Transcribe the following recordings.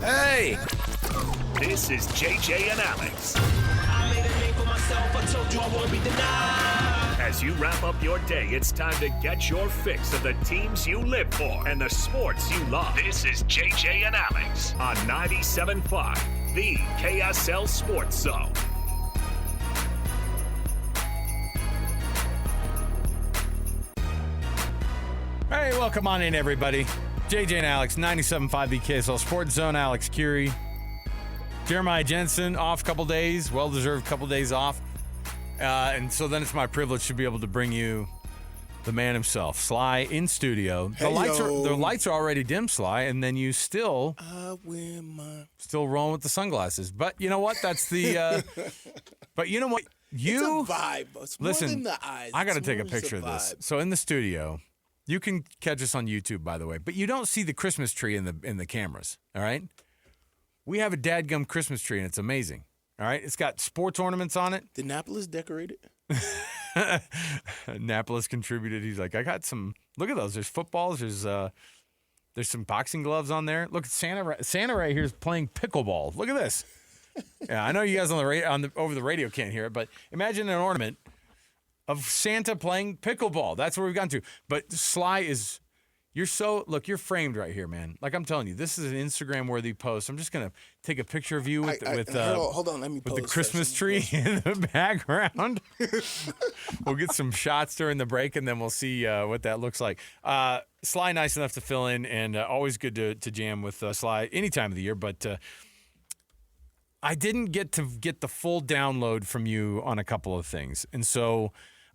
Hey! This is JJ and Alex. I made a name for myself, I told you I won't be denied. As you wrap up your day, it's time to get your fix of the teams you live for and the sports you love. This is JJ and Alex on 97.5, the KSL Sports Zone. Hey, welcome on in, everybody. JJ and Alex, 97.5, the KSL Sports Zone. Alex Kirry. Jeremiah Jensen, off a couple days, well-deserved couple days off. And so then it's my privilege to be able to bring you the man himself, Sly, in studio. The lights are already dim, Sly, and then you still rolling with the sunglasses. But you know what? That's the. But you know what? It's a vibe. It's more than the eyes. I got to take a picture of this. So in the studio, you can catch us on YouTube, by the way, but you don't see the Christmas tree in the cameras. All right. We have a dadgum Christmas tree, and it's amazing. All right, it's got sports ornaments on it. Did Napolis decorate it? Napolis contributed. He's like, I got some. Look at those. There's footballs. There's some boxing gloves on there. Look at Santa. Santa right here is playing pickleball. Look at this. Yeah, I know you guys over the radio can't hear it, but imagine an ornament of Santa playing pickleball. That's where we've gotten to. But Sly is. You're framed right here, man. Like I'm telling you, this is an Instagram-worthy post. I'm just gonna take a picture of you hold on, let me with pose the Christmas tree in the background. We'll get some shots during the break, and then we'll see what that looks like. Sly, nice enough to fill in, and always good to jam with Sly any time of the year. But I didn't get the full download from you on a couple of things, and so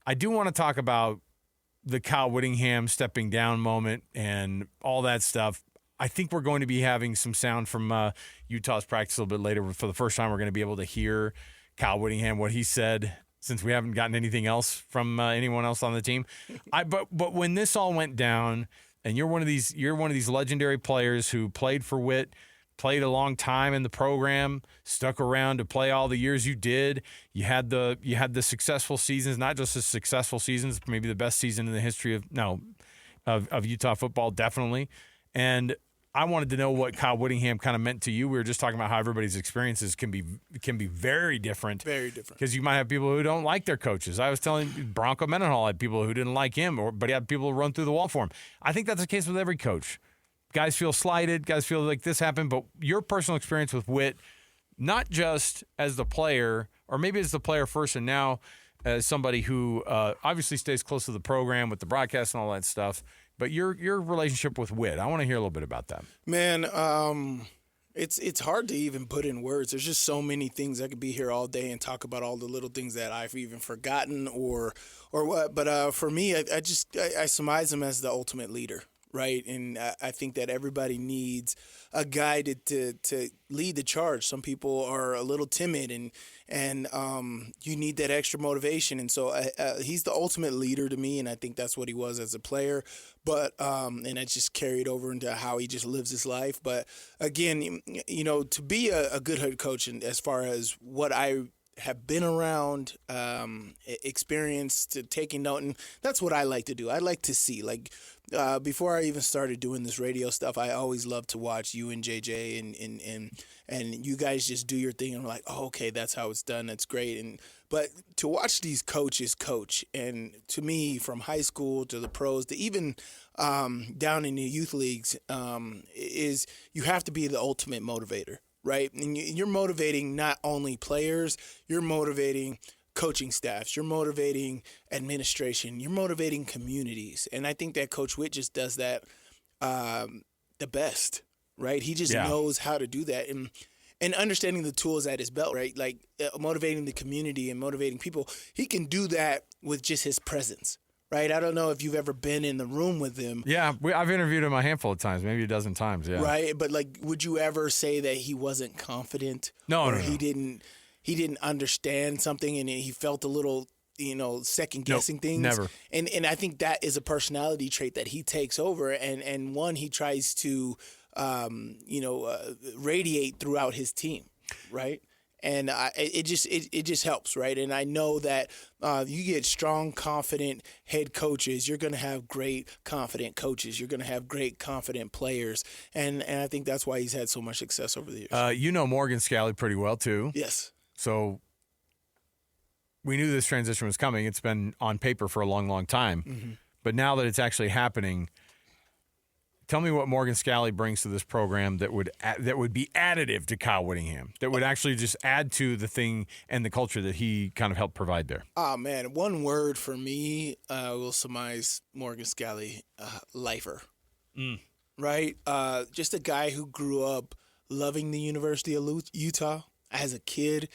I do want to talk about the Kyle Whittingham stepping down moment and all that stuff. I think we're going to be having some sound from Utah's practice a little bit later. For the first time, we're going to be able to hear Kyle Whittingham, what he said, since we haven't gotten anything else from anyone else on the team. But when this all went down, and you're one of these legendary players who played for Witt, played a long time in the program, stuck around to play all the years you did. You had the successful seasons, not just the successful seasons, maybe the best season in the history of Utah football, definitely. And I wanted to know what Kyle Whittingham kind of meant to you. We were just talking about how everybody's experiences can be very different. Very different. Because you might have people who don't like their coaches. I was telling Bronco Mendenhall had people who didn't like him, but he had people who run through the wall for him. I think that's the case with every coach. Guys feel slighted. Guys feel like this happened. But your personal experience with Witt, not just as the player, or maybe as the player first and now as somebody who obviously stays close to the program with the broadcast and all that stuff, but your relationship with Witt. I want to hear a little bit about that. Man, it's hard to even put in words. There's just so many things. I could be here all day and talk about all the little things that I've even forgotten or what. But for me, I surmise him as the ultimate leader. Right, and I think that everybody needs a guy to lead the charge. Some people are a little timid, and you need that extra motivation. And so he's the ultimate leader to me, and I think that's what he was as a player. But and it just carried over into how he just lives his life. But again, to be a good head coach, and as far as what I have been around, experienced, taking note, and that's what I like to do. I like to see, before I even started doing this radio stuff, I always loved to watch you and JJ and you guys just do your thing, and I'm like, oh, okay, that's how it's done. That's great. But to watch these coaches coach, and to me, from high school to the pros to even down in the youth leagues, is you have to be the ultimate motivator. Right? And you're motivating not only players, you're motivating coaching staffs, you're motivating administration, you're motivating communities. And I think that Coach Witt just does that the best, right? He just knows how to do that. And understanding the tools at his belt, right? Like motivating the community and motivating people. He can do that with just his presence. Right, I don't know if you've ever been in the room with him. Yeah, I've interviewed him a handful of times, maybe a dozen times. Yeah. Right, but would you ever say that he wasn't confident? No. He didn't understand something, and he felt a little, second guessing things. Never. And I think that is a personality trait that he takes over, and one he tries to, radiate throughout his team. Right. And it just helps, right? And I know that you get strong, confident head coaches. You're going to have great, confident coaches. You're going to have great, confident players. And I think that's why he's had so much success over the years. You know Morgan Scalley pretty well, too. Yes. So we knew this transition was coming. It's been on paper for a long, long time. Mm-hmm. But now that it's actually happening, tell me what Morgan Scalley brings to this program that would be additive to Kyle Whittingham, that would actually just add to the thing and the culture that he kind of helped provide there. Oh, man. One word for me will surmise Morgan Scalley, lifer. Right? Just a guy who grew up loving the University of Utah as a kid,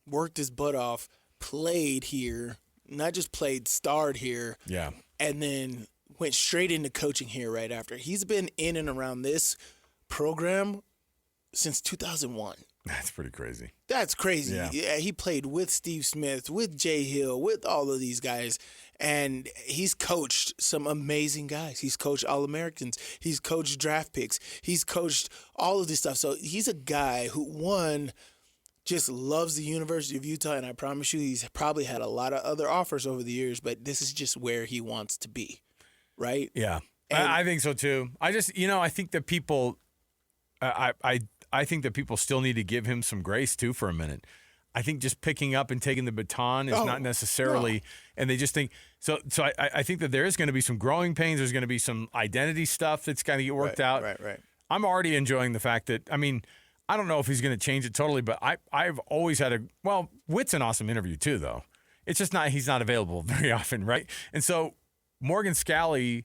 worked his butt off, played here, not just played, starred here. Yeah. And then went straight into coaching here right after. He's been in and around this program since 2001. That's pretty crazy. That's crazy. Yeah. He played with Steve Smith, with Jay Hill, with all of these guys. And he's coached some amazing guys. He's coached All-Americans. He's coached draft picks. He's coached all of this stuff. So he's a guy who, one, just loves the University of Utah, and I promise you he's probably had a lot of other offers over the years, but this is just where he wants to be. Right? Yeah, And I think so too. I just, I think that people, I think that people still need to give him some grace too for a minute. I think just picking up and taking the baton is not necessarily, and they just think so. I think that there is going to be some growing pains. There's going to be some identity stuff that's got to get worked out. Right. I'm already enjoying the fact that, I don't know if he's going to change it totally, but I've always had Witt's an awesome interview too, though. It's just he's not available very often, right? And so Morgan Scalley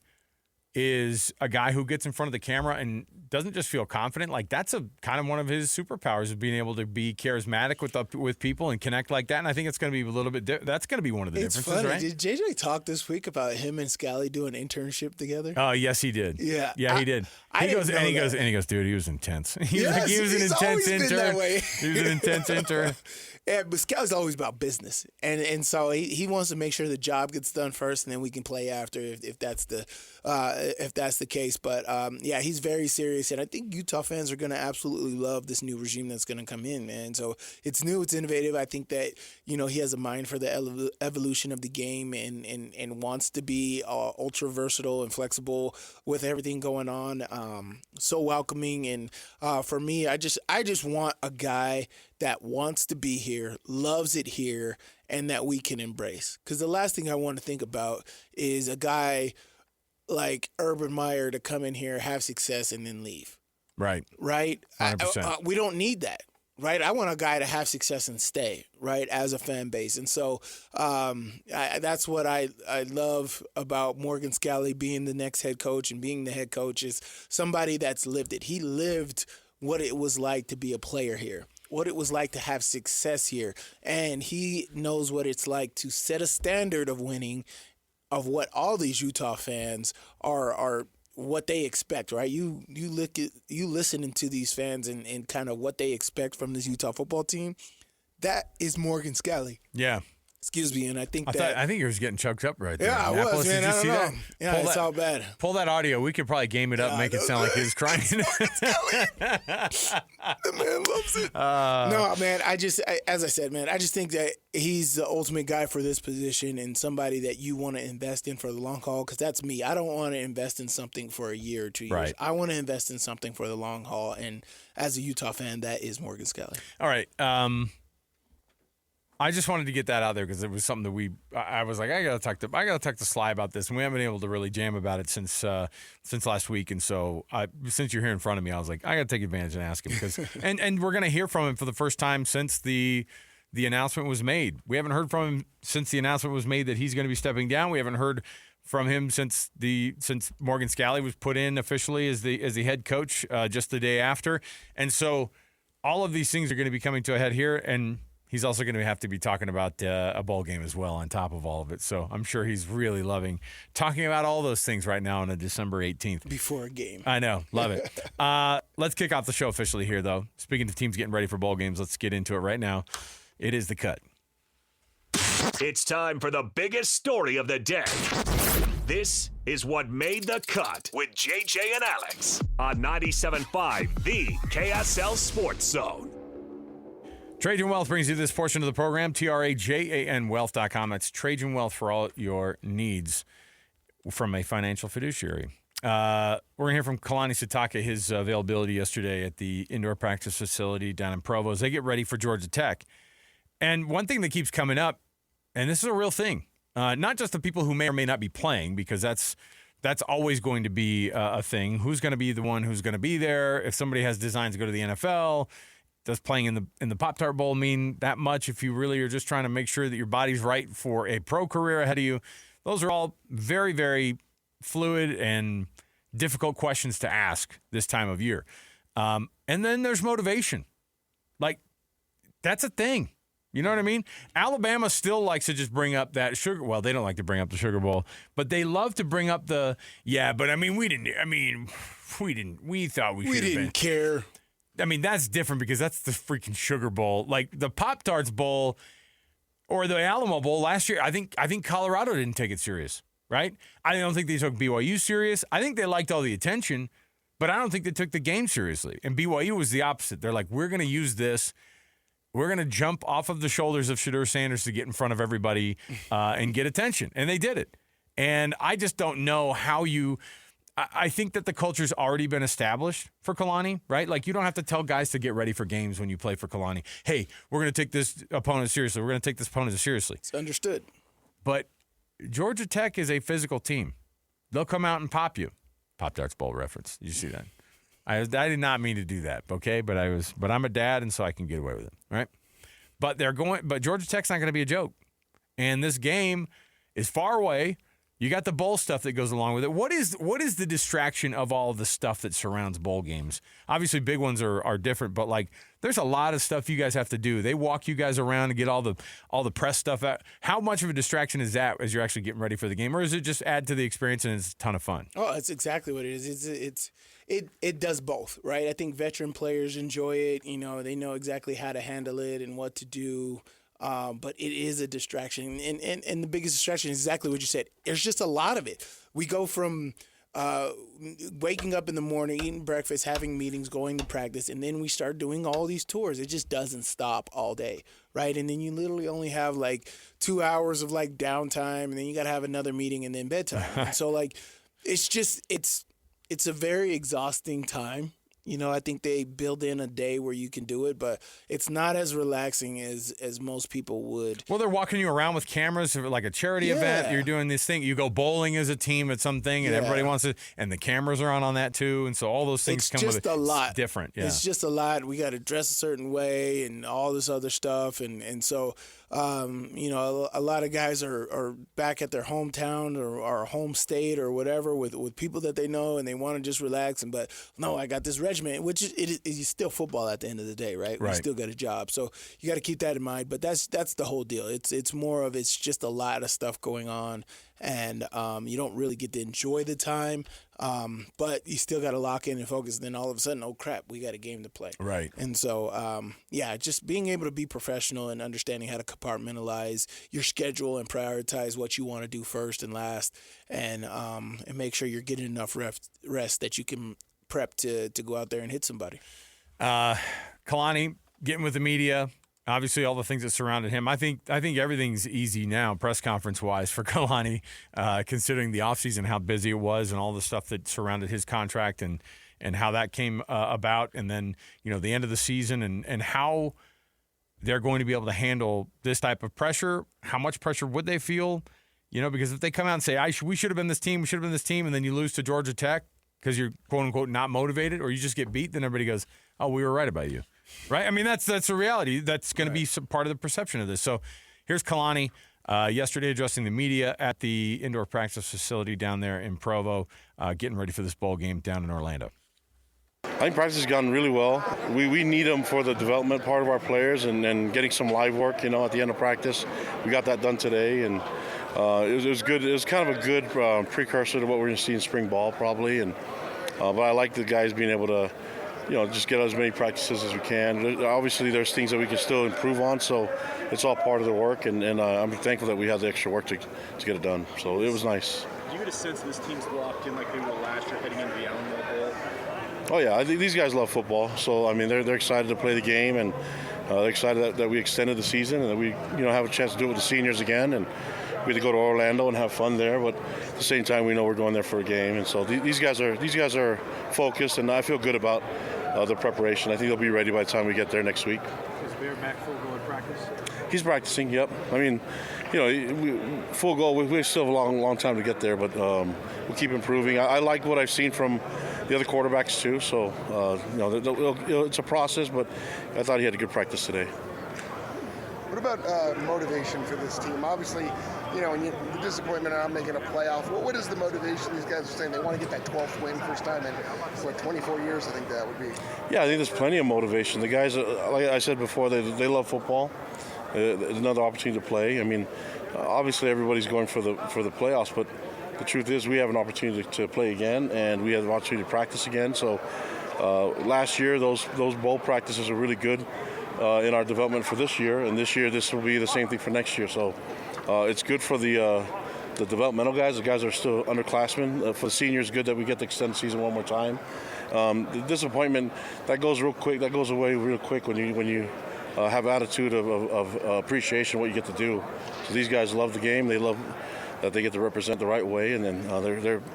is a guy who gets in front of the camera and doesn't just feel confident. Like, that's a kind of one of his superpowers, is being able to be charismatic with people and connect like that. And I think it's going to be a little bit that's going to be one of the differences, funny. right? Did JJ talk this week about him and Scalley doing an internship together? Oh, yes, he did. Yeah. He did. I He goes, didn't know that. he goes, dude, he was intense. He Yes, was an he's intense always been intern. that way. He was an intense intern. Yeah, but Scalley's always about business, and so he wants to make sure the job gets done first, and then we can play after if that's the case. But he's very serious, and I think Utah fans are going to absolutely love this new regime that's going to come in, man. So it's new, it's innovative. I think that he has a mind for the evolution of the game, and wants to be ultra versatile and flexible with everything going on. So welcoming, and for me, I just want a guy that wants to be here, loves it here, and that we can embrace. Because the last thing I want to think about is a guy like Urban Meyer to come in here, have success, and then leave. Right. 100%. We don't need that. Right? I want a guy to have success and stay, right, as a fan base. And so that's what I love about Morgan Scalley being the next head coach and being the head coach, is somebody that's lived it. He lived what it was like to be a player here, what it was like to have success here. And he knows what it's like to set a standard of winning, of what all these Utah fans are what they expect, right? You listen to these fans and kind of what they expect from this Utah football team. That is Morgan Scalley. Yeah. Excuse me, and I think I think you were getting choked up right there. Yeah, I was, man. I don't know. That? Yeah, it's all bad. Pull that audio. We could probably game it up, make it sound like he was crying. The man loves it. No, man, as I said, man, I just think that he's the ultimate guy for this position, and somebody that you want to invest in for the long haul, because that's me. I don't want to invest in something for a year or 2 years. Right. I want to invest in something for the long haul, and as a Utah fan, that is Morgan Scalley. All right. I just wanted to get that out there because it was something that I was like, I gotta talk to Sly about this, and we haven't been able to really jam about it since last week. And so since you're here in front of me, I was like, I gotta take advantage and ask him, because and we're gonna hear from him for the first time since the announcement was made. We haven't heard from him since the announcement was made that he's going to be stepping down. We haven't heard from him since Morgan Scalley was put in officially as the head coach just the day after. And so all of these things are going to be coming to a head here, and he's also going to have to be talking about a bowl game as well on top of all of it. So I'm sure he's really loving talking about all those things right now on a December 18th. Before a game. I know. Love it. Let's kick off the show officially here, though. Speaking of teams getting ready for bowl games, let's get into it right now. It is The Cut. It's time for the biggest story of the day. This is what made the cut with JJ and Alex on 97.5, the KSL Sports Zone. Trajan Wealth brings you this portion of the program, TRAJAN Wealth.com. That's Trajan Wealth for all your needs from a financial fiduciary. We're going to hear from Kalani Sitake, his availability yesterday at the indoor practice facility down in Provo as they get ready for Georgia Tech. And one thing that keeps coming up, and this is a real thing, not just the people who may or may not be playing, because that's always going to be a thing. Who's going to be the one who's going to be there? If somebody has designs to go to the NFL, does playing in the Pop-Tart Bowl mean that much if you really are just trying to make sure that your body's right for a pro career ahead of you? Those are all very, very fluid and difficult questions to ask this time of year. And then there's motivation. Like, that's a thing. You know what I mean? Alabama still likes to just bring up that sugar. Well, they don't like to bring up the Sugar Bowl, but they love to bring up the, we thought we didn't care. I mean, that's different because that's the freaking Sugar Bowl. Like the Pop-Tarts Bowl or the Alamo Bowl last year, I think Colorado didn't take it serious, right? I don't think they took BYU serious. I think they liked all the attention, but I don't think they took the game seriously. And BYU was the opposite. They're like, we're going to use this. We're going to jump off of the shoulders of Shedeur Sanders to get in front of everybody and get attention. And they did it. And I just don't know how you – I think that the culture's already been established for Kalani, right? Like, you don't have to tell guys to get ready for games when you play for Kalani. Hey, we're going to take this opponent seriously. We're going to take this opponent seriously. It's understood. But Georgia Tech is a physical team. They'll come out and pop you. Pop-Tarts Bowl reference. Did you see that? I did not mean to do that, okay? But I'm a dad, and so I can get away with it, right? But Georgia Tech's not going to be a joke. And this game is far away. You got the bowl stuff that goes along with it. What is the distraction of all of the stuff that surrounds bowl games? Obviously, big ones are different, but like there's a lot of stuff you guys have to do. They walk you guys around and get all the press stuff out. How much of a distraction is that as you're actually getting ready for the game, or is it just add to the experience and it's a ton of fun? Oh, it's exactly what it is. It does both, right? I think veteran players enjoy it. You know, they know exactly how to handle it and what to do. But it is a distraction. And the biggest distraction is exactly what you said. There's just a lot of it. We go from waking up in the morning, eating breakfast, having meetings, going to practice, and then we start doing all these tours. It just doesn't stop all day, right? And then you literally only have like 2 hours of like downtime, and then you got to have another meeting and then bedtime. And so like it's a very exhausting time. You know, I think they build in a day where you can do it, but it's not as relaxing as most people would. Well, they're walking you around with cameras for like a charity event. You're doing this thing. You go bowling as a team at something, and everybody wants it, and the cameers are on that too. And so all those things come with it. It's just a lot. It's different. Yeah. It's just a lot. We got to dress a certain way and all this other stuff. And so, you know, a lot of guys are back at their hometown or home state or whatever with people that they know, and they want to just relax. But no, I got this regiment, which is still football at the end of the day, right? We still got a job, so you got to keep that in mind. But that's the whole deal. It's more of it's just a lot of stuff going on, and you don't really get to enjoy the time. But you still got to lock in and focus. And then all of a sudden, oh crap, we got a game to play. Right. And so, just being able to be professional and understanding how to compartmentalize your schedule and prioritize what you want to do first and last, and make sure you're getting enough rest that you can prep to go out there and hit somebody. Kalani getting with the media. Obviously, all the things that surrounded him. I think everything's easy now, press conference wise, for Kalani, considering the offseason, how busy it was, and all the stuff that surrounded his contract, and how that came about, and then the end of the season, and how they're going to be able to handle this type of pressure. How much pressure would they feel? Because if they come out and say, we should have been this team, and then you lose to Georgia Tech because you're quote unquote not motivated, or you just get beat, then everybody goes, oh, we were right about you. Right? I mean, that's a reality. That's going to be some part of the perception of this. So here's Kalani yesterday addressing the media at the indoor practice facility down there in Provo, getting ready for this bowl game down in Orlando. I think practice has gone really well. We need them for the development part of our players and getting some live work, at the end of practice. We got that done today, and it was good. It was kind of a good precursor to what we're going to see in spring ball probably. But I like the guys being able to just get as many practices as we can. Obviously, there's things that we can still improve on, so it's all part of the work, and I'm thankful that we have the extra work to get it done. So it was nice. Do you get a sense this team's locked in like they were last year heading into the Alamo Bowl? Oh, yeah. I think these guys love football, so, I mean, they're excited to play the game, and they're excited that we extended the season and that we have a chance to do it with the seniors again. And we had to go to Orlando and have fun there, but at the same time we know we're going there for a game. And so these guys are focused, and I feel good about the preparation. I think they'll be ready by the time we get there next week. Is Bear back full go in practice? He's practicing, yep. I mean, full goal, we still have a long time to get there, but we'll keep improving. I like what I've seen from the other quarterbacks too, so it's a process, but I thought he had a good practice today. What about motivation for this team? Obviously, when the disappointment of not making a playoff, what is the motivation? These guys are saying they want to get that 12th win, first time in 24 years, I think that would be. Yeah, I think there's plenty of motivation. The guys, like I said before, they love football. Another opportunity to play. I mean, obviously everybody's going for the playoffs, but the truth is we have an opportunity to play again, and we have an opportunity to practice again. So last year, those bowl practices are really good in our development for this year, and this year this will be the same thing for next year. So it's good for the developmental guys. The guys are still underclassmen. For the seniors, good that we get to extend the season one more time. The disappointment that goes real quick. That goes away real quick when you have attitude of appreciation of what you get to do. So these guys love the game. They love that they get to represent the right way, and then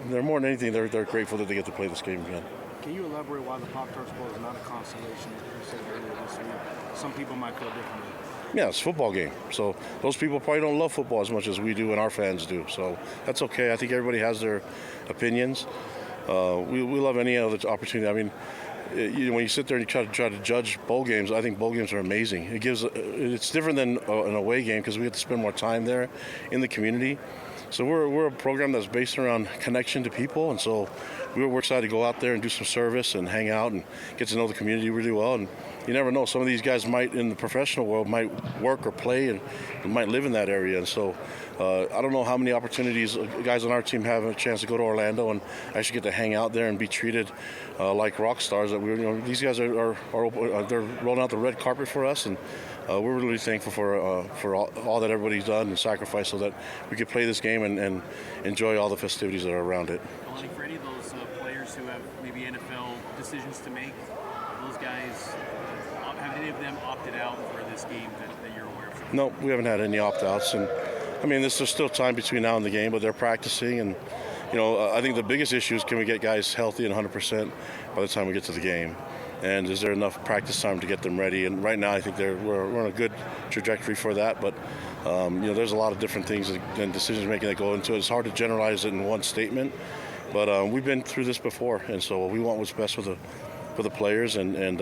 they're more than anything, they're grateful that they get to play this game again. Can you elaborate why the Pop-Tarts Bowl is not a consolation? You said earlier this week. Some people might feel differently. Yeah, it's a football game. So those people probably don't love football as much as we do and our fans do. So that's okay. I think everybody has their opinions. We love any other opportunity. I mean, when you sit there and you try to judge bowl games, I think bowl games are amazing. It's different than an away game because we have to spend more time there in the community. So we're a program that's based around connection to people, and so we're excited to go out there and do some service and hang out and get to know the community really well. And you never know, some of these guys might, in the professional world, might work or play and might live in that area. And so I don't know how many opportunities guys on our team have a chance to go to Orlando and actually get to hang out there and be treated like rock stars. That these guys are they're rolling out the red carpet for us, and we're really thankful for all that everybody's done and sacrificed so that we could play this game and enjoy all the festivities that are around it. Kalani, for any of those players who have maybe NFL decisions to make, those guys, have any of them opted out for this game that you're aware of? No, we haven't had any opt-outs, and I mean, there's still time between now and the game, but they're practicing, and I think the biggest issue is can we get guys healthy and 100% by the time we get to the game. And is there enough practice time to get them ready? And right now, I think we're on a good trajectory for that. But there's a lot of different things and decisions making that go into it. It's hard to generalize it in one statement. But we've been through this before, and so we want what's best for the players. And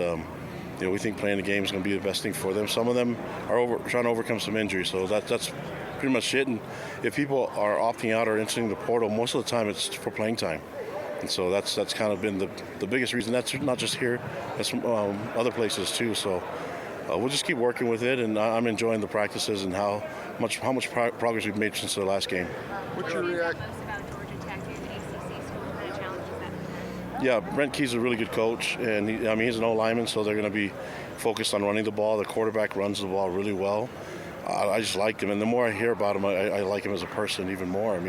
we think playing the game is going to be the best thing for them. Some of them are trying to overcome some injuries, so that's pretty much it. And if people are opting out or entering the portal, most of the time it's for playing time. And so that's kind of been the biggest reason. That's not just here, that's from other places too. So we'll just keep working with it, and I'm enjoying the practices and how much progress we've made since the last game. What's your reaction? Yeah, Brent Key's a really good coach, and he's an O-lineman, so they're going to be focused on running the ball. The quarterback runs the ball really well. I just like him, and the more I hear about him, I like him as a person even more.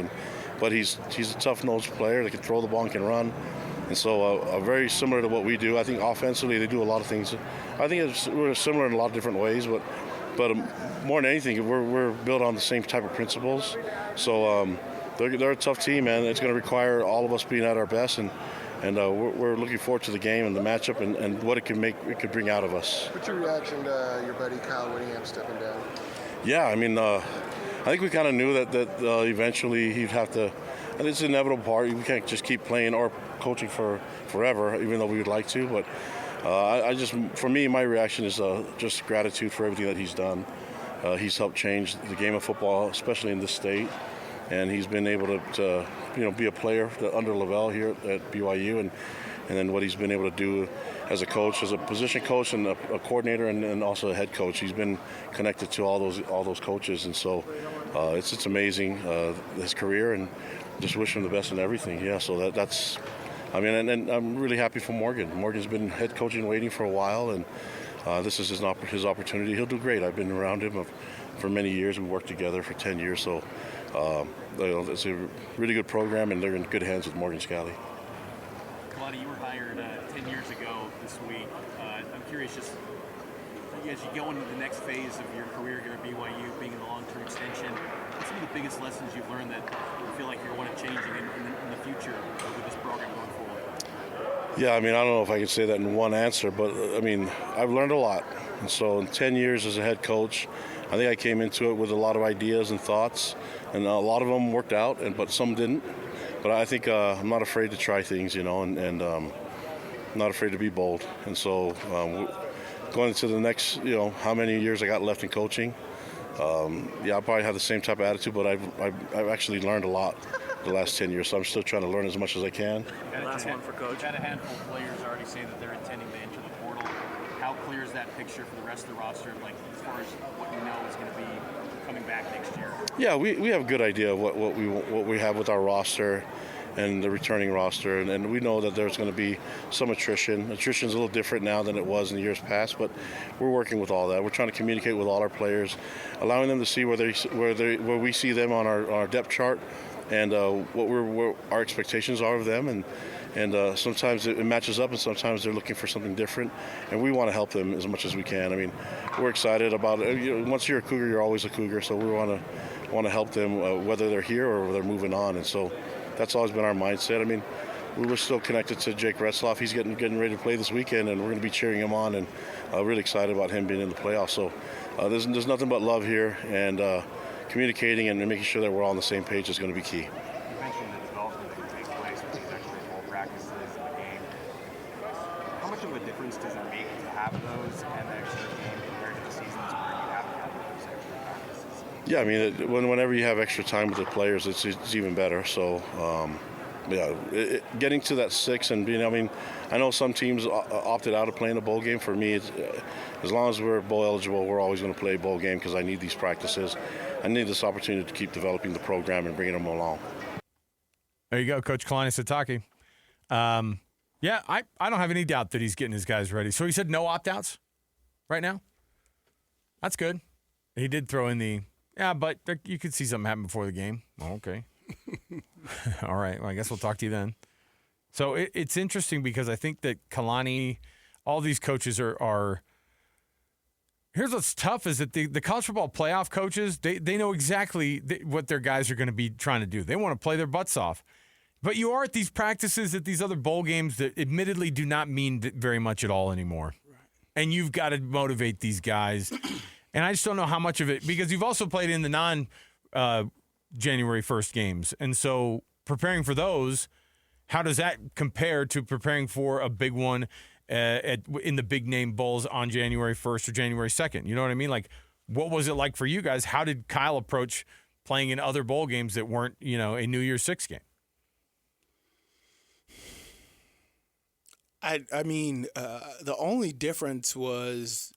But he's a tough-nosed player that can throw the ball and can run. And so very similar to what we do. I think offensively they do a lot of things. I think we're similar in a lot of different ways, but more than anything, we're built on the same type of principles. So they're a tough team, and it's going to require all of us being at our best. And we're looking forward to the game and the matchup and what it could bring out of us. What's your reaction to your buddy Kyle Whittingham stepping down? Yeah, I think we kind of knew that eventually he'd have to, and it's an inevitable part. We can't just keep playing or coaching for forever, even though we would like to. But for me, my reaction is just gratitude for everything that he's done. He's helped change the game of football, especially in this state, and he's been able to be a player under Lavelle here at BYU, and then what he's been able to do as a coach, as a position coach and a coordinator, and also a head coach. He's been connected to all those coaches, and so it's amazing his career, and just wish him the best in everything. Yeah, so that's. And I'm really happy for Morgan. Morgan's been head coaching waiting for a while, and this is his opportunity. He'll do great. I've been around him for many years. We worked together for 10 years, so it's a really good program, and they're in good hands with Morgan Scally. Kalani, you were hired 10 years ago this week. I'm curious, just as you go into the next phase of your career here at BYU, being in the long-term extension, what's some of the biggest lessons you've learned that you feel like you're going to change in the future with this program going forward? Yeah, I mean, I don't know if I could say that in one answer, but I mean, I've learned a lot. And so in 10 years as a head coach, I think I came into it with a lot of ideas and thoughts, and a lot of them worked out, but some didn't. But I think I'm not afraid to try things, and not afraid to be bold. And so going into the next, how many years I got left in coaching, I'll probably have the same type of attitude, but I've actually learned a lot the last 10 years, so I'm still trying to learn as much as I can. Last one for Coach. We've had a handful of players already say that they're intending to enter the portal. How clear is that picture for the rest of the roster, like as far as what you know is going to be coming back next year? Yeah, we have a good idea of what we have with our roster and the returning roster, and we know that there's going to be some attrition. Attrition is a little different now than it was in the years past, but we're working with all that. We're trying to communicate with all our players, allowing them to see where we see them on our depth chart, and what our expectations are of them, and sometimes it matches up, and sometimes they're looking for something different, and we want to help them as much as we can. I mean, we're excited about it. Once you're a Cougar, you're always a Cougar, so we want to help them whether they're here or they're moving on, and so that's always been our mindset. I mean, we were still connected to Jake Retzloff. He's getting ready to play this weekend, and we're going to be cheering him on, and really excited about him being in the playoffs. So there's nothing but love here, and communicating and making sure that we're all on the same page is going to be key. You mentioned the development that can take place with these extra full practices in the game. How much of a difference does it make to have those and the extra game compared to the seasons where you haven't had those extra practices? Yeah, I mean, whenever you have extra time with the players, it's even better. So, getting to that 6 and being, I mean, I know some teams opted out of playing a bowl game. For me, it's, as long as we're bowl eligible, we're always going to play a bowl game because I need these practices. I need this opportunity to keep developing the program and bringing them along. There you go, Coach Kalani Sitake. Yeah, I don't have any doubt that he's getting his guys ready. So he said no opt-outs right now? That's good. He did throw in but you could see something happen before the game. Oh, okay. All right. Well, I guess we'll talk to you then. So it's interesting because I think that Kalani, all these coaches are here's what's tough is that the college football playoff coaches, they know exactly what their guys are going to be trying to do. They want to play their butts off. But you are at these practices, at these other bowl games that admittedly do not mean very much at all anymore. Right. And you've got to motivate these guys. And I just don't know how much of it, because you've also played in the non-January 1st games. And so preparing for those, how does that compare to preparing for a big one in the big name bowls on January 1st or January 2nd? You know what I mean? Like, what was it like for you guys? How did Kyle approach playing in other bowl games that weren't, a New Year's 6 game? I mean, the only difference was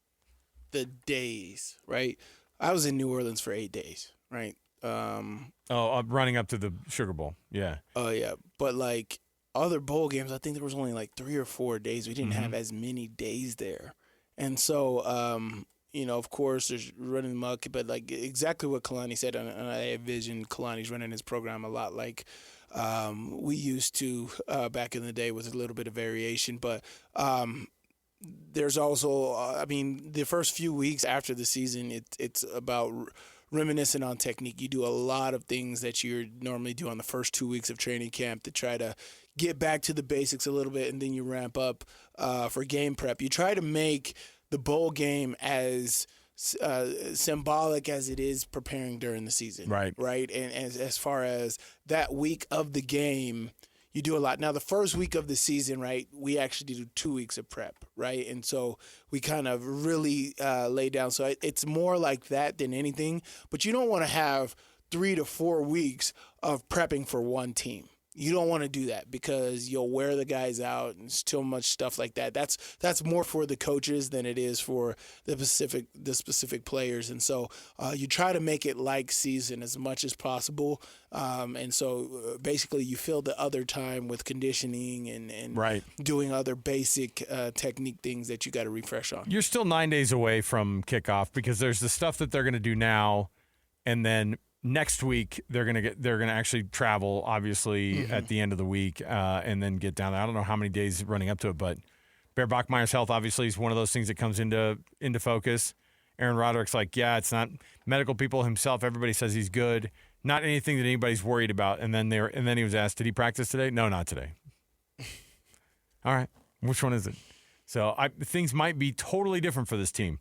the days, right? I was in New Orleans for 8 days, right? Running up to the Sugar Bowl, yeah. Oh, yeah. But, like, other bowl games, I think there was only, like, 3 or 4 days. We didn't have as many days there. And so, of course, there's running muck, but, like, exactly what Kalani said, and I envision Kalani's running his program a lot like we used to back in the day with a little bit of variation. But there's also, the first few weeks after the season, it's about reminiscing on technique. You do a lot of things that you normally do on the first 2 weeks of training camp to try to get back to the basics a little bit, and then you ramp up for game prep. You try to make the bowl game as symbolic as it is preparing during the season. Right. And as far as that week of the game, you do a lot. Now, the first week of the season, right, we actually do 2 weeks of prep, right? And so we kind of really lay down. So it's more like that than anything. But you don't want to have 3 to 4 weeks of prepping for one team. You don't want to do that because you'll wear the guys out and too much stuff like that. That's more for the coaches than it is for the specific players. And so you try to make it like season as much as possible. And so basically you fill the other time with conditioning and doing other basic technique things that you got to refresh on. You're still 9 days away from kickoff because there's the stuff that they're going to do now, and then next week they're gonna actually travel, obviously, at the end of the week, and then get down there. I don't know how many days running up to it, but Bear Bachmeier's health obviously is one of those things that comes into focus. Aaron Roderick's like, yeah, it's not medical people himself. Everybody says he's good. Not anything that anybody's worried about. And then he was asked, did he practice today? No, not today. All right. Which one is it? So things might be totally different for this team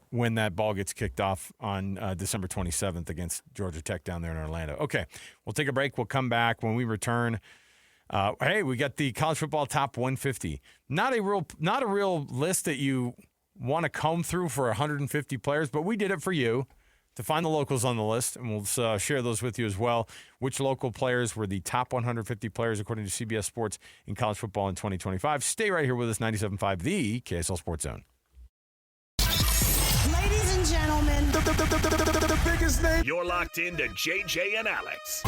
when that ball gets kicked off on December 27th against Georgia Tech down there in Orlando. Okay, we'll take a break. We'll come back. When we return, hey, we got the college football top 150. Not a real list that you want to comb through for 150 players, but we did it for you to find the locals on the list, and we'll share those with you as well. Which local players were the top 150 players according to CBS Sports in college football in 2025. Stay right here with us, 97.5, the KSL Sports Zone. Ladies and gentlemen, the biggest name. You're locked into JJ and Alex.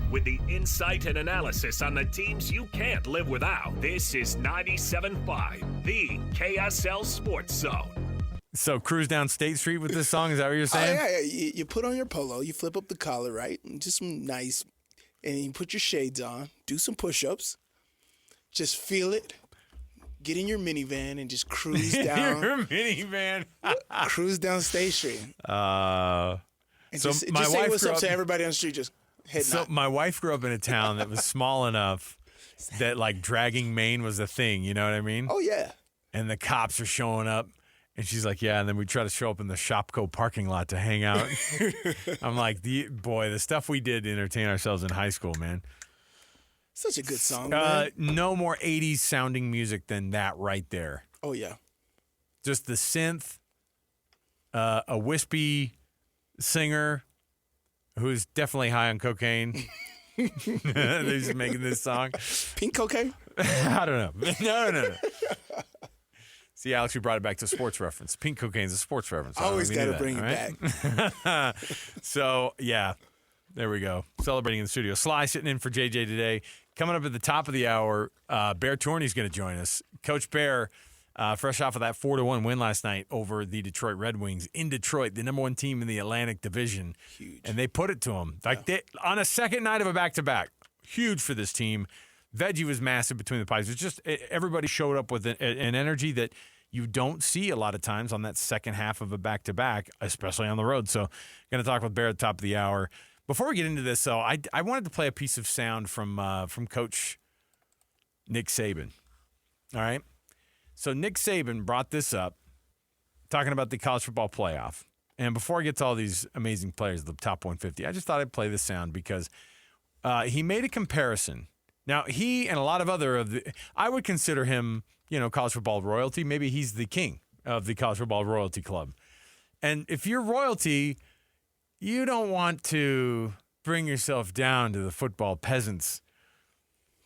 With the insight and analysis on the teams you can't live without. This is 97.5, the KSL Sports Zone. So cruise down State Street with this song, is that what you're saying? Yeah. You put on your polo, you flip up the collar, right? And just some nice, and you put your shades on, do some push-ups, just feel it. Get in your minivan and just cruise down. Your minivan. Cruise down State Street. And so just say what's up to everybody on the street, just head nod. My wife grew up in a town that was small enough that like dragging Maine was a thing, you know what I mean? Oh, yeah. And the cops are showing up. And she's like, yeah, and then we try to show up in the Shopko parking lot to hang out. I'm like, the stuff we did to entertain ourselves in high school, man. Such a good song, man. No more 80s sounding music than that right there. Oh, yeah. Just the synth, a wispy singer who's definitely high on cocaine. They're just making this song. Pink cocaine? I don't know. No. See, Alex, we brought it back to sports reference. Pink cocaine's a sports reference. Always got to bring it back. So, yeah, there we go. Celebrating in the studio. Sly sitting in for JJ today. Coming up at the top of the hour, Bear Tourney's going to join us. Coach Bear, fresh off of that 4-1 win last night over the Detroit Red Wings in Detroit, the number one team in the Atlantic Division. Huge. And they put it to them. On a second night of a back-to-back. Huge for this team. Veggie was massive between the pipes. It's just everybody showed up with an energy that you don't see a lot of times on that second half of a back-to-back, especially on the road. So going to talk with Bear at the top of the hour. Before we get into this, though, I wanted to play a piece of sound from Coach Nick Saban. All right? So Nick Saban brought this up, talking about the college football playoff. And before I get to all these amazing players, the top 150, I just thought I'd play this sound because he made a comparison. Now, he and a lot of other I would consider him, college football royalty. Maybe he's the king of the college football royalty club. And if you're royalty, you don't want to bring yourself down to the football peasants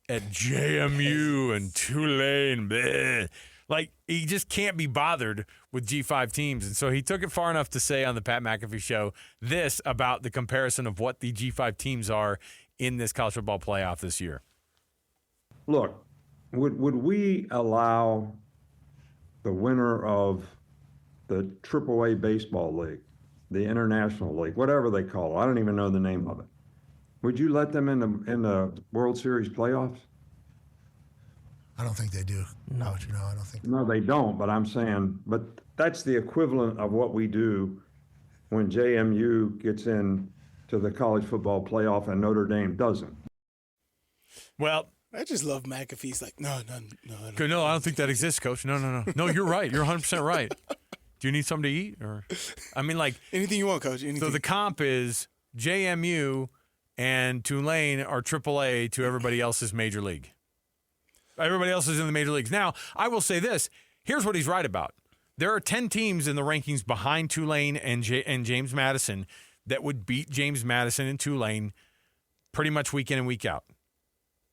at JMU and Tulane. Bleh. Like, he just can't be bothered with G5 teams. And so he took it far enough to say on the Pat McAfee show this about the comparison of what the G5 teams are in this college football playoff this year. Look, would we allow the winner of the AAA baseball league, the international league, whatever they call it, I don't even know the name of it, would you let them in the World Series playoffs? I don't think they do. No, I don't think. No, they don't. But I'm saying, but that's the equivalent of what we do when JMU gets in to the college football playoff and Notre Dame doesn't. Well, I just love McAfee. He's like, no. I don't think that exists, Coach. No. No, you're right. You're 100% right. Do you need something to eat? Or, I mean, like anything you want, Coach. Anything. So the comp is JMU and Tulane are AAA to everybody else's major league. Everybody else is in the major leagues. Now, I will say this. Here's what he's right about. There are 10 teams in the rankings behind Tulane and James Madison that would beat James Madison and Tulane pretty much week in and week out.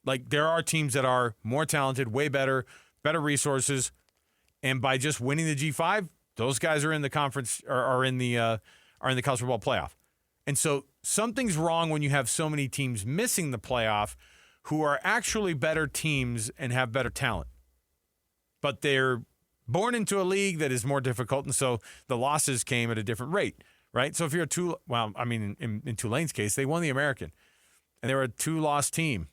Like, there are teams that are more talented, way better resources, and by just winning the G5, those guys are in the conference are in the college football playoff. And so something's wrong when you have so many teams missing the playoff who are actually better teams and have better talent. But they're born into a league that is more difficult, and so the losses came at a different rate, right? So if you're in Tulane's case, they won the American, and they were a 2-loss team.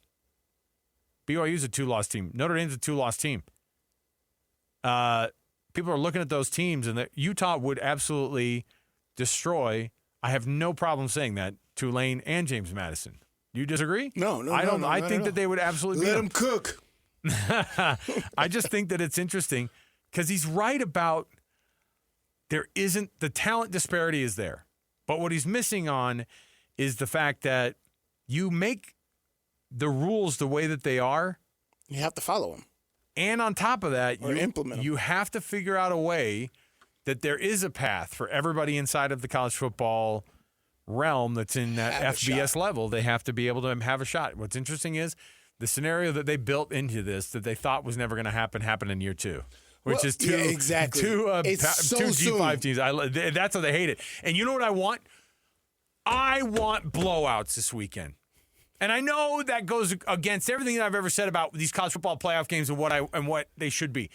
BYU's a 2-loss team. Notre Dame's a 2-loss team. people are looking at those teams, and that Utah would absolutely destroy. I have no problem saying that, Tulane and James Madison. Do you disagree? No, I don't. No, I think that they would absolutely let beat them cook. I just think that it's interesting because he's right about there isn't the talent disparity is there, but what he's missing on is the fact that you make the rules the way that they are. You have to follow them. And on top of that, or implement them. You have to figure out a way that there is a path for everybody inside of the college football realm that's in that FBS level. They have to be able to have a shot. What's interesting is the scenario that they built into this that they thought was never going to happened in year 2. Which is two G5 teams. That's how they hate it. And you know what I want? I want blowouts this weekend. And I know that goes against everything that I've ever said about these college football playoff games and what they should be.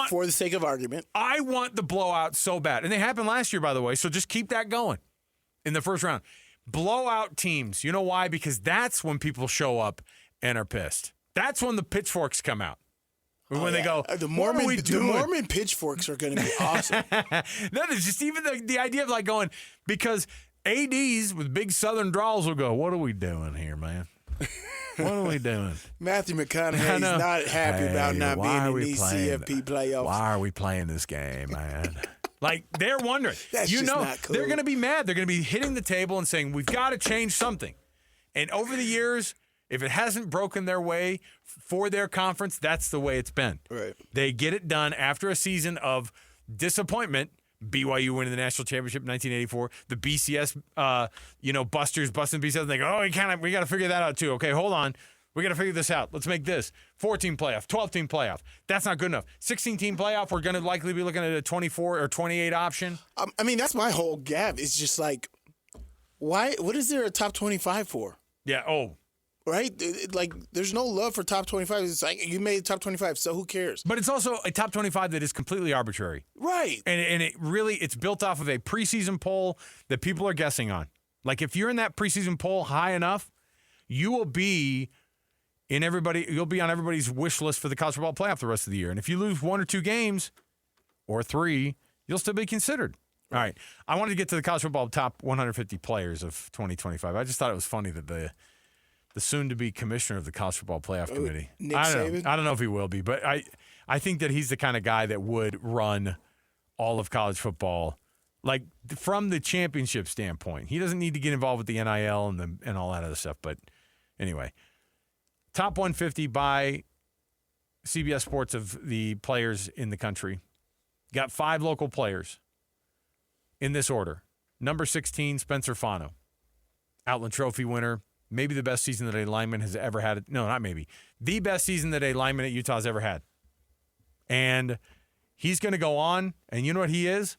For the sake of argument, I want the blowout so bad. And they happened last year, by the way, so just keep that going in the first round. Blowout teams. You know why? Because that's when people show up and are pissed. That's when the pitchforks come out. When they go, the Mormon pitchforks are going to be awesome. No, there's just even the idea of like going, because ADs with big southern drawls will go, what are we doing here, man? What are we doing? Matthew McConaughey's not happy about not being in these CFP playoffs. Why are we playing this game, man? Like, they're wondering. That's just not cool. They're going to be mad. They're going to be hitting the table and saying, we've got to change something. And over the years, if it hasn't broken their way for their conference, that's the way it's been. Right. They get it done after a season of disappointment. BYU winning the national championship in 1984. The BCS, busters busting BCS. And they go, we got to figure that out too. Okay, hold on. We got to figure this out. Let's make this 14 playoff, 12-team playoff. That's not good enough. 16-team playoff, we're going to likely be looking at a 24 or 28 option. I mean, that's my whole gap. It's just like, why? What is there a top 25 for? Yeah, right? Like, there's no love for top 25. It's like, you made top 25, so who cares? But it's also a top 25 that is completely arbitrary. Right. And it's built off of a preseason poll that people are guessing on. Like, if you're in that preseason poll high enough, you'll be on everybody's wish list for the college football playoff the rest of the year. And if you lose 1 or 2 games, or 3, you'll still be considered. All right. I wanted to get to the college football top 150 players of 2025. I just thought it was funny that the soon-to-be commissioner of the College Football Playoff Committee. Nick Saban? I don't know if he will be, but I think that he's the kind of guy that would run all of college football, like from the championship standpoint. He doesn't need to get involved with the NIL and all that other stuff. But anyway, top 150 by CBS Sports of the players in the country. Got 5 local players in this order. Number 16, Spencer Fano, Outland Trophy winner. Maybe the best season that a lineman has ever had. No, not maybe. The best season that a lineman at Utah has ever had. And he's going to go on, and you know what he is?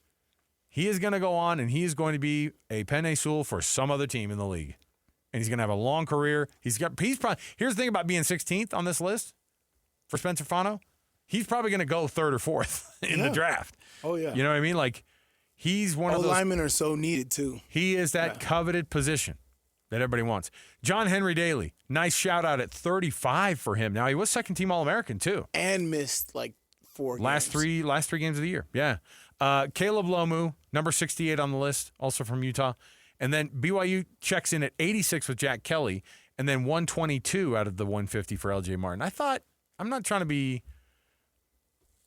He is going to go on, and he is going to be a Penei Sewell for some other team in the league. And he's going to have a long career. Here's the thing about being 16th on this list for Spencer Fano. He's probably going to go 3rd or 4th in the draft. Oh, yeah. You know what I mean? Like, he's one of those. Linemen are so needed, too. He is that coveted position that everybody wants. John Henry Daly, nice shout out at 35 for him. Now, he was second-team All-American, too. And missed, 4 games. Last three games of the year, yeah. Caleb Lomu, number 68 on the list, also from Utah. And then BYU checks in at 86 with Jack Kelly, and then 122 out of the 150 for L.J. Martin. I'm not trying to be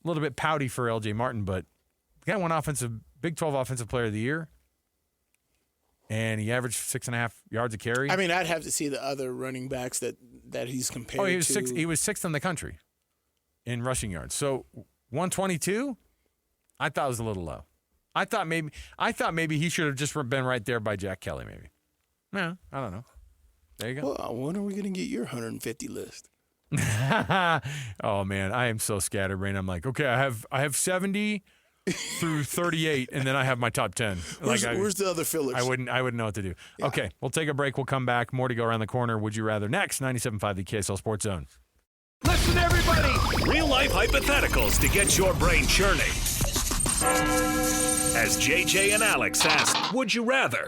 a little bit pouty for L.J. Martin, but the guy won Big 12 Offensive Player of the Year. And he averaged 6.5 yards a carry. I mean, I'd have to see the other running backs that he's compared to. He was 6th in the country in rushing yards. So 122, I thought was a little low. I thought maybe he should have just been right there by Jack Kelly. Maybe. No, I don't know. There you go. Well, when are we going to get your 150 list? Oh man, I am so scatterbrained. I'm like, okay, I have 70. Through 38, and then I have my top 10. Where's the other fillers? I wouldn't know what to do. Yeah. Okay, we'll take a break. We'll come back. More to go around the corner. Would you rather? Next, 97.5, the KSL Sports Zone. Listen, everybody. Real-life hypotheticals to get your brain churning. As JJ and Alex ask, would you rather?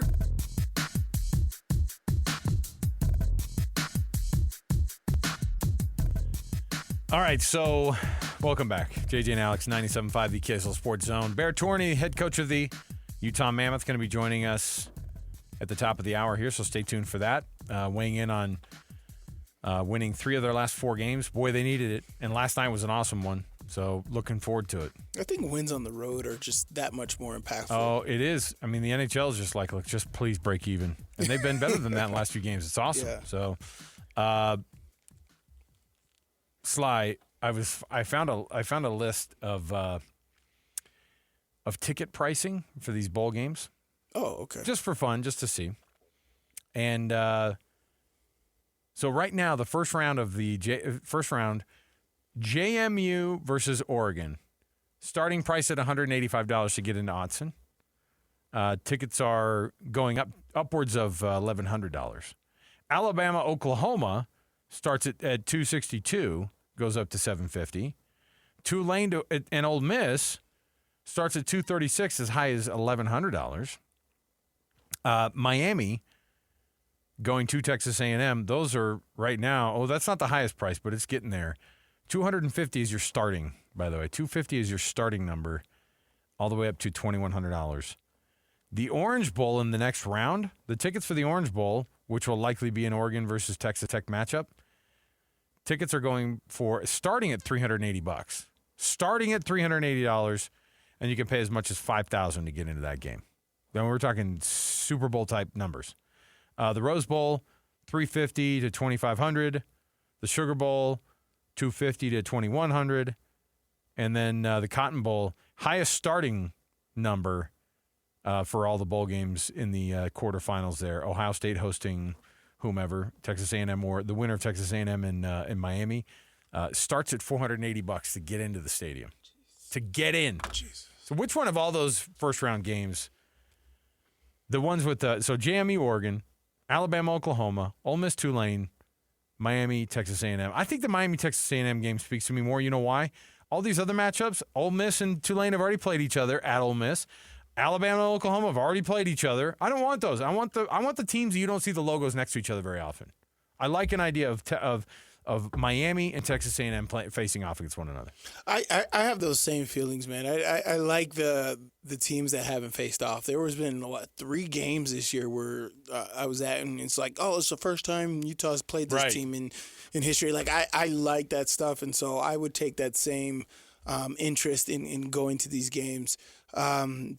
All right, so Welcome back. JJ and Alex, 97.5, the KSL Sports Zone. Bear Torney, head coach of the Utah Mammoth, going to be joining us at the top of the hour here, so stay tuned for that. Weighing in on winning 3 of their last 4 games. Boy, they needed it, and last night was an awesome one, so looking forward to it. I think wins on the road are just that much more impactful. Oh, it is. I mean, the NHL is just like, look, just please break even. And they've been better than that in the last few games. It's awesome. Yeah. So, Sly, I found a list of ticket pricing for these bowl games. Oh, okay. Just for fun, just to see. And so right now, the first round, JMU versus Oregon, starting price at $185 to get into Autzen. Tickets are going upwards of $1,100. Alabama, Oklahoma starts at $262, goes up to $750. Tulane and Ole Miss starts at $236, as high as $1,100. Miami going to Texas A&M. Those are right now. Oh, that's not the highest price, but it's getting there. $250 is your starting, by the way. $250 is your starting number, all the way up to $2,100. The Orange Bowl in the next round, the tickets for the Orange Bowl, which will likely be an Oregon versus Texas Tech matchup, tickets are going for starting at $380. Starting at $380, and you can pay as much as $5,000 to get into that game. Then we're talking Super Bowl type numbers. The Rose Bowl, $350 to $2,500. The Sugar Bowl, $250 to $2,100. And then the Cotton Bowl, highest starting number for all the bowl games in the quarterfinals there. Ohio State hosting whomever, Texas A&M, or the winner of Texas A&M in Miami, starts at $480 to get into the stadium. To get in. Jeez. So which one of all those first-round games, the ones with so JMU, Oregon, Alabama, Oklahoma, Ole Miss, Tulane, Miami, Texas A&M. I think the Miami-Texas A&M game speaks to me more. You know why? All these other matchups, Ole Miss and Tulane have already played each other at Ole Miss. Alabama and Oklahoma have already played each other. I don't want those. I want the teams that you don't see the logos next to each other very often. I like an idea of Miami and Texas A&M facing off against one another. I have those same feelings, man. I like the teams that haven't faced off. There has been 3 games this year where I was at, and it's like, oh, it's the first time Utah's played this team in history. Like I like that stuff, and so I would take that same interest in going to these games.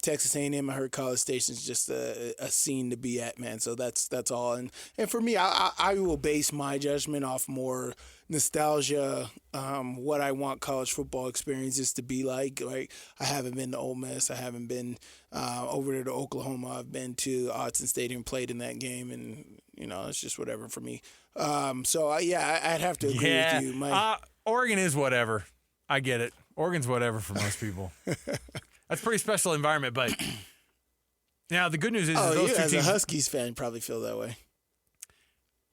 Texas A&M, I heard College Station is just a scene to be at, man. So that's all. And for me, I will base my judgment off more nostalgia, what I want college football experiences to be like. Like, I haven't been to Ole Miss. I haven't been over there to Oklahoma. I've been to Autzen Stadium, played in that game, and it's just whatever for me. I'd have to agree with you. Oregon is whatever. I get it. Oregon's whatever for most people. That's a pretty special environment, but now the good news is those two as teams. a Huskies fan, probably feel that way.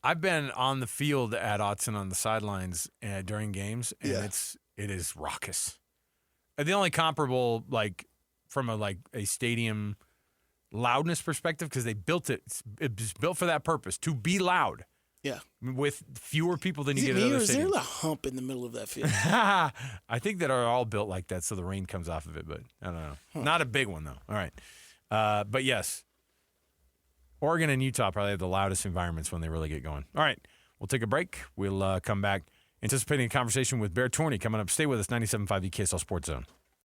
I've been on the field at Autzen on the sidelines during games, and it is raucous. The only comparable, from a stadium loudness perspective, because they built it. It's built for that purpose, to be loud. Yeah. With fewer people than you get at me, other or is stadiums. there a hump in the middle of that field? I think that are all built like that, so the rain comes off of it, but I don't know. Not a big one, though. All right. But yes, Oregon and Utah probably have the loudest environments when they really get going. All right. We'll take a break. We'll come back. Anticipating a conversation with Bear Torney coming up. Stay with us, 97.5 KSL Sports Zone.